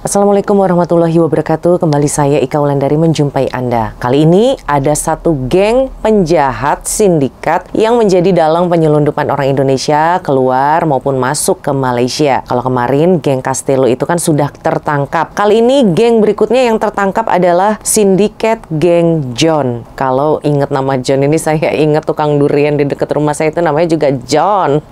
Assalamualaikum warahmatullahi wabarakatuh. Kembali saya Ika Wulandari menjumpai Anda. Kali ini ada satu geng penjahat sindikat yang menjadi dalang penyelundupan orang Indonesia keluar maupun masuk ke Malaysia. Kalau kemarin geng Castello itu kan sudah tertangkap. Kali ini geng berikutnya yang tertangkap adalah sindiket geng John. Kalau ingat nama John ini, saya ingat tukang durian di dekat rumah saya itu namanya juga John.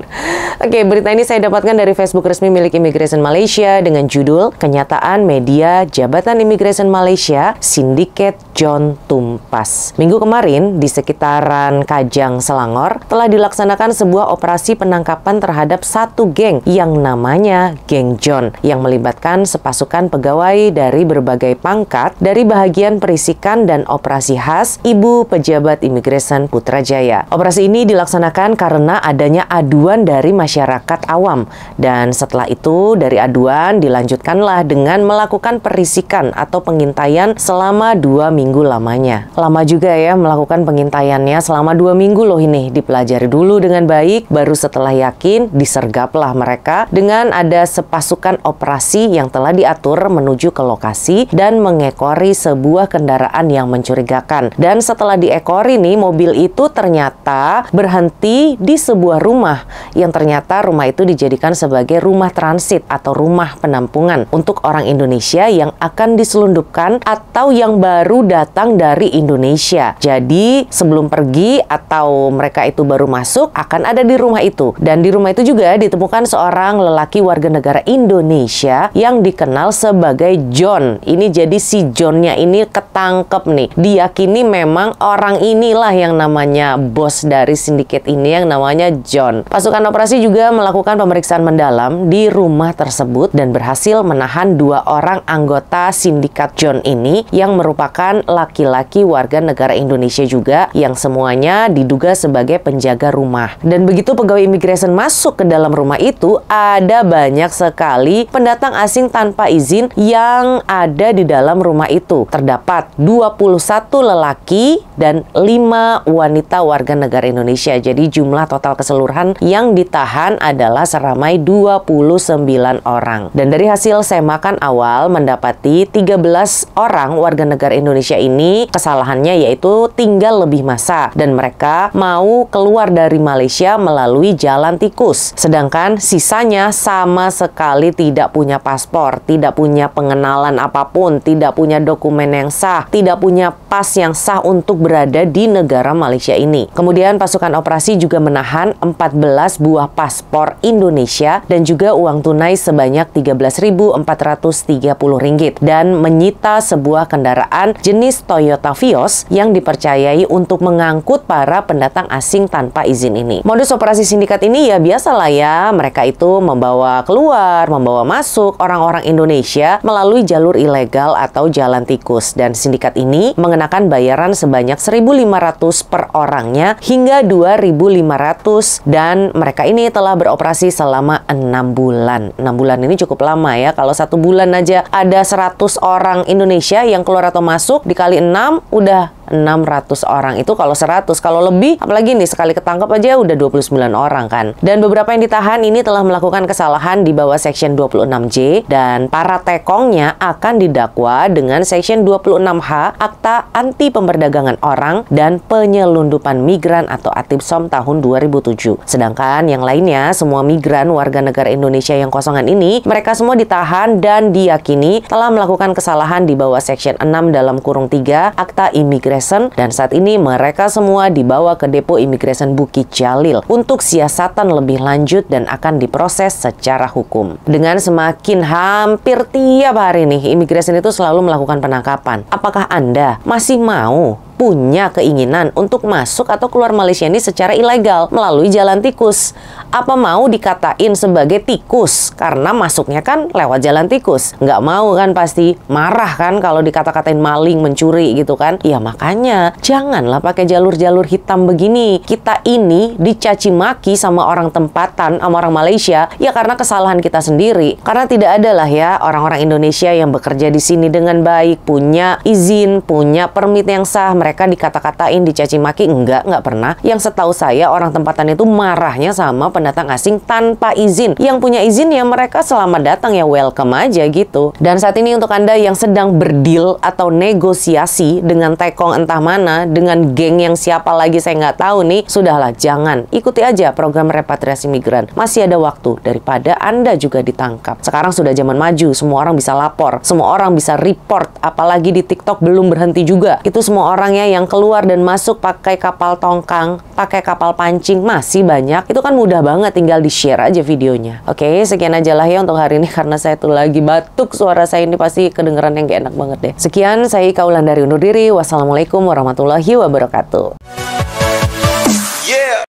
Oke, berita ini saya dapatkan dari Facebook resmi milik Immigration Malaysia dengan judul Kenyataan Media Jabatan Immigration Malaysia Sindiket John tumpas. Minggu kemarin di sekitaran Kajang, Selangor telah dilaksanakan sebuah operasi penangkapan terhadap satu geng yang namanya Geng John yang melibatkan sepasukan pegawai dari berbagai pangkat dari bahagian perisikan dan operasi khas Ibu Pejabat Immigration Putrajaya. Operasi ini dilaksanakan karena adanya aduan dari masyarakat awam, dan setelah itu dari aduan dilanjutkanlah dengan melakukan perisikan atau pengintaian selama 2 minggu lamanya. Lama juga ya melakukan pengintaiannya selama 2 minggu loh ini. Dipelajari dulu dengan baik, baru setelah yakin disergaplah mereka dengan ada sepasukan operasi yang telah diatur menuju ke lokasi dan mengekori sebuah kendaraan yang mencurigakan. Dan setelah diekori nih, mobil itu ternyata berhenti di sebuah rumah yang ternyata rumah itu dijadikan sebagai rumah transit atau rumah penampungan untuk orang Indonesia yang akan diselundupkan atau yang baru datang dari Indonesia. Jadi sebelum pergi atau mereka itu baru masuk akan ada di rumah itu. Dan di rumah itu juga ditemukan seorang lelaki warga negara Indonesia yang dikenal sebagai John. Ini jadi si Johnnya ini ketangkep nih. Diyakini memang orang inilah yang namanya bos dari sindiket ini yang namanya John. Pasukan operasi juga melakukan pemeriksaan mendalam di rumah tersebut dan berhasil menahan 2 orang anggota sindikat John ini yang merupakan laki-laki warga negara Indonesia juga yang semuanya diduga sebagai penjaga rumah. Dan begitu pegawai imigrasi masuk ke dalam rumah itu, ada banyak sekali pendatang asing tanpa izin yang ada di dalam rumah itu. Terdapat 21 lelaki dan 5 wanita warga negara Indonesia. Jadi jumlah total keseluruhan yang ditahan adalah seramai 29 orang. Dan dari hasil semakan awal mendapati 13 orang warga negara Indonesia ini kesalahannya yaitu tinggal lebih masa dan mereka mau keluar dari Malaysia melalui jalan tikus. Sedangkan sisanya sama sekali tidak punya paspor, tidak punya pengenalan apapun, tidak punya dokumen yang sah, tidak punya pas yang sah untuk berada di negara Malaysia ini. Kemudian pasukan operasi juga menahan 14 buah paspor Indonesia dan juga uang tunai sebanyak Rp13.430 dan menyita sebuah kendaraan jenis Toyota Vios yang dipercayai untuk mengangkut para pendatang asing tanpa izin ini. Modus operasi sindikat ini ya biasalah ya, mereka itu membawa keluar, membawa masuk orang-orang Indonesia melalui jalur ilegal atau jalan tikus, dan sindikat ini mengenakan bayaran sebanyak 1.500 per orangnya hingga 2.500 dan mereka ini telah beroperasi selama 6 bulan. 6 bulan ini cukup lama ya. Kalau 1 bulan aja ada 100 orang Indonesia yang keluar atau masuk, dikali 6 udah 600 orang. Itu kalau 100, kalau lebih apalagi nih sekali ketangkap aja udah 29 orang kan. Dan beberapa yang ditahan ini telah melakukan kesalahan di bawah Section 26J dan para tekongnya akan didakwa dengan Section 26H Akta Anti Pemperdagangan Orang dan Penyelundupan Migran atau ATIPSOM tahun 2007. Sedangkan yang lainnya semua migran warga negara Indonesia yang kosongan ini mereka semua ditahan dan diyakini telah melakukan kesalahan di bawah Section 6 dalam kurung 3 Akta Imigrasi, dan saat ini mereka semua dibawa ke Depo Imigresen Bukit Jalil untuk siasatan lebih lanjut dan akan diproses secara hukum. Dengan semakin hampir tiap hari nih imigresen itu selalu melakukan penangkapan. Apakah Anda masih mau punya keinginan untuk masuk atau keluar Malaysia ini secara ilegal melalui jalan tikus? Apa mau dikatain sebagai tikus karena masuknya kan lewat jalan tikus? Nggak mau kan, pasti marah kan kalau dikata-katain maling, mencuri gitu kan. Ya makanya janganlah pakai jalur-jalur hitam begini. Kita ini dicaci maki sama orang tempatan, sama orang Malaysia ya karena kesalahan kita sendiri. Karena tidak ada lah ya orang-orang Indonesia yang bekerja di sini dengan baik, punya izin, punya permit yang sah. Mereka mereka dikata-katain, dicaci maki? Nggak pernah. Yang setahu saya orang tempatan itu marahnya sama pendatang asing tanpa izin. Yang punya izin ya mereka selamat datang ya, welcome aja gitu. Dan saat ini untuk Anda yang sedang berdeal atau negosiasi dengan tekong entah mana, dengan geng yang siapa lagi saya nggak tahu nih, sudahlah, jangan. Ikuti aja program repatriasi migran. Masih ada waktu daripada Anda juga ditangkap. Sekarang sudah zaman maju, semua orang bisa lapor, semua orang bisa report, apalagi di TikTok belum berhenti juga. Itu semua orangnya yang keluar dan masuk pakai kapal tongkang, pakai kapal pancing, masih banyak. Itu kan mudah banget, tinggal di-share aja videonya. Oke, sekian aja lah ya untuk hari ini, karena saya tuh lagi batuk, suara saya ini pasti kedengeran yang gak enak banget deh. Sekian, saya Ika Wulandari undur diri. Wassalamualaikum warahmatullahi wabarakatuh.